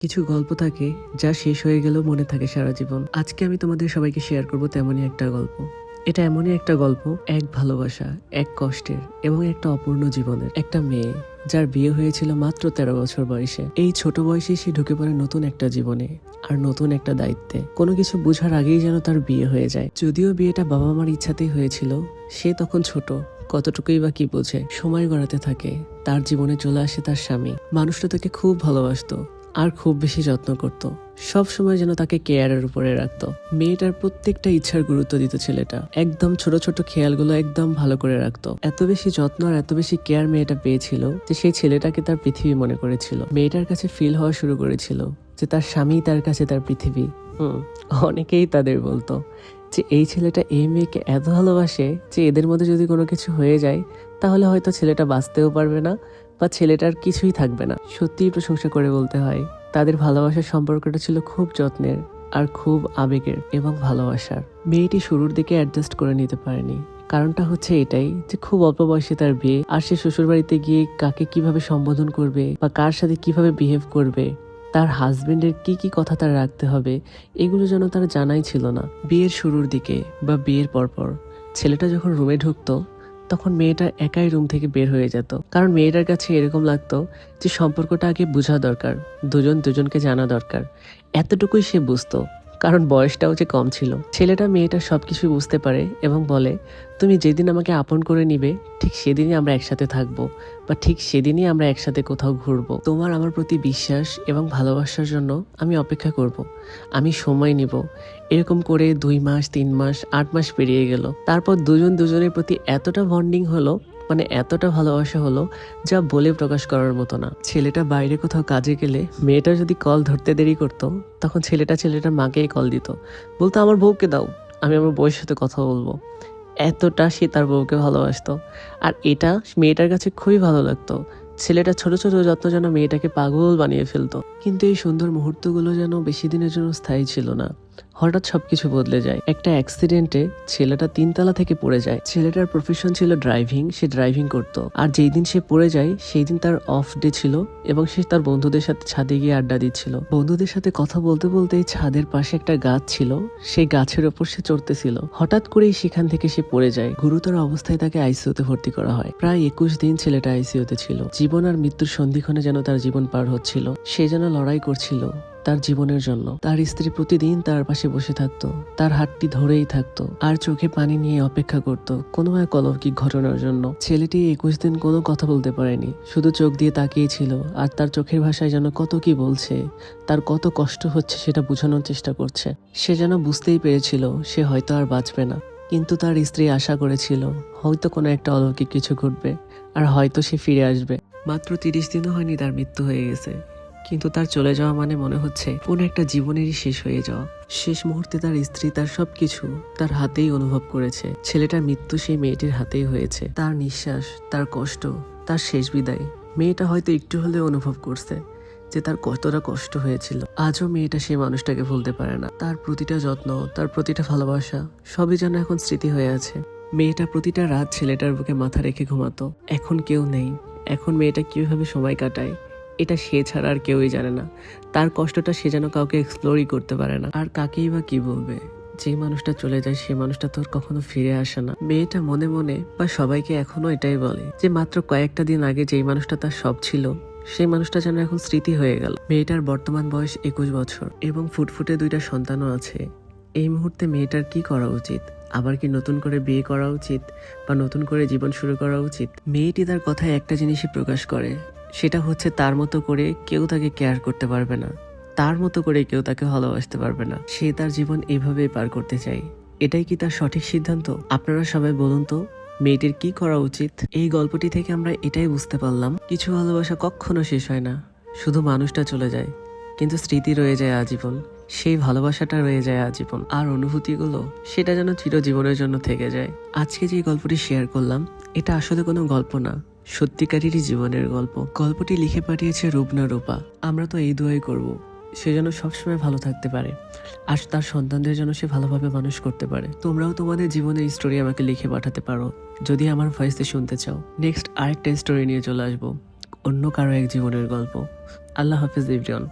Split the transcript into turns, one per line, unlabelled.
কিছু গল্প থাকে যা শেষ হয়ে গেলেও মনে থাকে সারা জীবন। আজকে আমি তোমাদের সবাইকে শেয়ার করব তেমনই একটা গল্প। এটা এমনই একটা গল্প, এক ভালোবাসা, এক কষ্টের এবং একটা অপূর্ণ জীবনের। একটা মেয়ে যার বিয়ে হয়েছিল মাত্র 13 বছর বয়সে। এই ছোট বয়সে সে ঢুকে পড়ে নতুন একটা জীবনে আর নতুন একটা দায়িত্বে। কোনো কিছু বোঝার আগেই যেন তার বিয়ে হয়ে যায়। যদিও বিয়েটা বাবা মার ইচ্ছাতেই হয়েছিল, সে তখন ছোট, কতটুকুই বা কি বোঝে। সময় গড়াতে থাকে, তার জীবনে চলে আসে তার স্বামী। মানুষটা তাকে খুব ভালোবাসতো আর খুব বেশি যত্ন করত, সব সময় যেন তাকে কেয়ারের উপরে রাখতো। মেয়েটার প্রত্যেকটা ইচ্ছার গুরুত্ব দিত ছেলেটা, একদম ছোট ছোট খেয়ালগুলো একদম ভালো করে রাখতো। এত বেশি যত্ন আর এত বেশি কেয়ার মেয়েটা পেয়েছিল যে সেই ছেলেটাকে তার পৃথিবী মনে করেছিল। মেয়েটার কাছে ফিল হওয়া শুরু করেছিল যে তার স্বামী তার কাছে তার পৃথিবী। অনেকেই তাদের বলতো যে এই ছেলেটা এই মেয়েকে এত ভালোবাসে যে এদের মধ্যে যদি কোনো কিছু হয়ে যায় তাহলে হয়তো ছেলেটা বাঁচতেও পারবে না বা ছেলেটার কিছুই থাকবে না। সত্যিই প্রশংসা করে বলতে হয়, তাদের ভালোবাসার সম্পর্কটা ছিল খুব যত্নের আর খুব আবেগের এবং ভালোবাসার। মেয়েটি শুরুর দিকে অ্যাডজাস্ট করে নিতে পারেনি। কারণটা হচ্ছে এটাই যে খুব অল্প বয়সে তার বিয়ে, আর সে শ্বশুর বাড়িতে গিয়ে কাকে কিভাবে সম্বোধন করবে বা কার সাথে কিভাবে বিহেভ করবে, তার হাজবেন্ডের কি কি কথা তার রাখতে হবে, এগুলো যেন তার জানাই ছিল না। বিয়ের শুরুর দিকে বা বিয়ের পরপর ছেলেটা যখন রুমে ঢুকতো তখন মেয়েটা একাই রুম থেকে বের হয়ে যেত। কারণ মেয়েটার কাছে এরকম লাগতো যে সম্পর্কটা আগে বোঝা দরকার, দুজন দুজনকে জানা দরকার। এতটুকুই সে বুঝতো, কারণ বয়সটাও যে কম ছিল। ছেলেটা মেয়েটা সবকিছু বুঝতে পারে এবং বলে, তুমি যেদিন আমাকে আপন করে নিবে ঠিক সেদিনই আমরা একসাথে থাকবো বা ঠিক সেদিনই আমরা একসাথে কোথাও ঘুরবো। তোমার আমার প্রতি বিশ্বাস এবং ভালোবাসার জন্য আমি অপেক্ষা করব, আমি সময় নিব। এরকম করে 2 মাস 3 মাস 8 মাস পেরিয়ে গেল। তারপর দুজন দুজনের প্রতি এতটা বন্ডিং হলো, মানে এতটা ভালোবাসা হলো যা বলে প্রকাশ করার মতো না। ছেলেটা বাইরে কোথাও কাজে গেলে মেয়েটা যদি কল ধরতে দেরি করতো তখন ছেলেটার মাকেই কল দিত, বলতো আমার বউকে দাও, আমি আমার বউয়ের সাথে কথা বলবো। এতটা সে তার বউকে ভালোবাসতো। আর এটা মেয়েটার কাছে খুবই ভালো লাগতো। ছেলেটা ছোট ছোট যত্ন যেন মেয়েটাকে পাগল বানিয়ে ফেলতো। কিন্তু এই সুন্দর মুহূর্তগুলো যেন বেশি দিনের জন্য স্থায়ী ছিল না। হঠাৎ সবকিছু বদলে যায়। একটা অ্যাক্সিডেন্টে ছেলেটা 3 তলা থেকে পড়ে যায়। ছেলেটার প্রফেশন ছিল ড্রাইভিং, সে ড্রাইভিং করত। আর যেই দিন সে পড়ে যায় সেই দিন তার অফ ডে ছিল এবং সে তার বন্ধুদের সাথে ছাদে গিয়ে আড্ডা দিচ্ছিল। বন্ধুদের সাথে কথা বলতে বলতে ছাদের পাশে একটা গাছ ছিল, সেই গাছের ওপর সে চড়তেছিল। হঠাৎ করেই সেখান থেকে সে পড়ে যায়। গুরুতর অবস্থায় তাকে আইসিইউতে ভর্তি করা হয়। প্রায় 21 দিন ছেলেটা আইসিইউতে ছিল। জীবন আর মৃত্যুর সন্ধিক্ষণে যেন তার জীবন পার হচ্ছিল। সে যেন লড়াই করছিল তার জীবনের জন্য। তার স্ত্রী প্রতিদিন তার পাশে বসে থাকতো, তার হাতটি ধরেই থাকতো আর চোখে পানি নিয়ে অপেক্ষা করত কোনো এক অলৌকিক ঘটনার জন্য। ছেলেটি 21 দিন কোনো কথা বলতে পারেনি, শুধু চোখ দিয়ে তাকিয়ে ছিল আর তার চোখের ভাষায় যেন কত কি বলছে, তার কত কষ্ট হচ্ছে সেটা বোঝানোর চেষ্টা করছে। সে যেন বুঝতেই পেরেছিল সে হয়তো আর বাঁচবে না, কিন্তু তার স্ত্রী আশা করেছিল হয়তো কোনো একটা অলৌকিক কিছু ঘটবে আর হয়তো সে ফিরে আসবে। মাত্র 30 দিনও হয়নি তার মৃত্যু হয়ে গেছে, কিন্তু তার চলে যাওয়া মানে মনে হচ্ছে কোনো একটা জীবনেরই শেষ হয়ে যাওয়া। শেষ মুহূর্তে তার স্ত্রী তার সবকিছু তার হাতেই অনুভব করেছে। ছেলেটার মৃত্যু সেই মেয়েটির হাতেই হয়েছে। তার নিঃশ্বাস, তার কষ্ট, তার শেষ বিদায় মেয়েটা হয়তো একটু হলেও অনুভব করছে যে তার কতটা কষ্ট হয়েছিল। আজও মেয়েটা সেই মানুষটাকে ভুলতে পারে না। তার প্রতিটা যত্ন, তার প্রতিটা ভালোবাসা সবই যেন এখন স্মৃতি হয়ে আছে। মেয়েটা প্রতিটা রাত ছেলেটার বুকে মাথা রেখে ঘুমাতো। এখন কেউ নেই। এখন মেয়েটা কিভাবে সময় কাটায় এটা সে ছাড়া আর কেউই জানে না। তার কষ্টটা সে যেন কাউকে এক্সপ্লোরই করতে পারে না। আর কাকেই বা কি বলবে, যে মানুষটা চলে যায় সে মানুষটা তো আর কখনো ফিরে আসে না। মেয়েটা মনে মনে বা সবাইকে এখনো এটাই বলে যে মাত্র কয়েকটা দিন আগে যেই মানুষটা তার সব ছিল সেই মানুষটা যেন এখন স্মৃতি হয়ে গেল। মেয়েটার বর্তমান বয়স 21 বছর এবং ফুটফুটে 2টা সন্তানও আছে। এই মুহূর্তে মেয়েটার কি করা উচিত? আবার কি নতুন করে বিয়ে করা উচিত বা নতুন করে জীবন শুরু করা উচিত? মেয়েটি তার কথায় একটা জিনিসই প্রকাশ করে, সেটা হচ্ছে তার মতো করে কেউ তাকে কেয়ার করতে পারবে না, তার মতো করে কেউ তাকে ভালোবাসতে পারবে না। সে তার জীবন এইভাবেই পার করতে চায়। এটাই কি তার সঠিক সিদ্ধান্ত? আপনারা সবাই বলুন তো, মেয়েটির কি করা উচিত? এই গল্পটি থেকে আমরা এটাই বুঝতে পারলাম, কিছু ভালোবাসা কখনো শেষ হয় না, শুধু মানুষটা চলে যায় কিন্তু স্মৃতি রয়ে যায় আজীবন। সেই ভালোবাসাটা রয়ে যায় আজীবন, আর অনুভূতিগুলো সেটা যেন চিরজীবনের জন্য থেকে যায়। আজকে যে গল্পটি শেয়ার করলাম এটা আসলে কোনো গল্প না, সত্যিকারেরই জীবনের গল্প। গল্পটি লিখে পাঠিয়েছে রূপনা রূপা। আমরা তো এই দোয়াই করব সে যেন সবসময় ভালো থাকতে পারে আর তার সন্তানদের যেন সে ভালোভাবে মানুষ করতে পারে। তোমরাও তোমাদের জীবনের স্টোরি আমাকে লিখে পাঠাতে পারো যদি আমার ভয়েসে শুনতে চাও। নেক্সট আরেকটা স্টোরি নিয়ে চলে আসবো, অন্য কারো এক জীবনের গল্প। আল্লাহ হাফিজ এভরিওয়ান।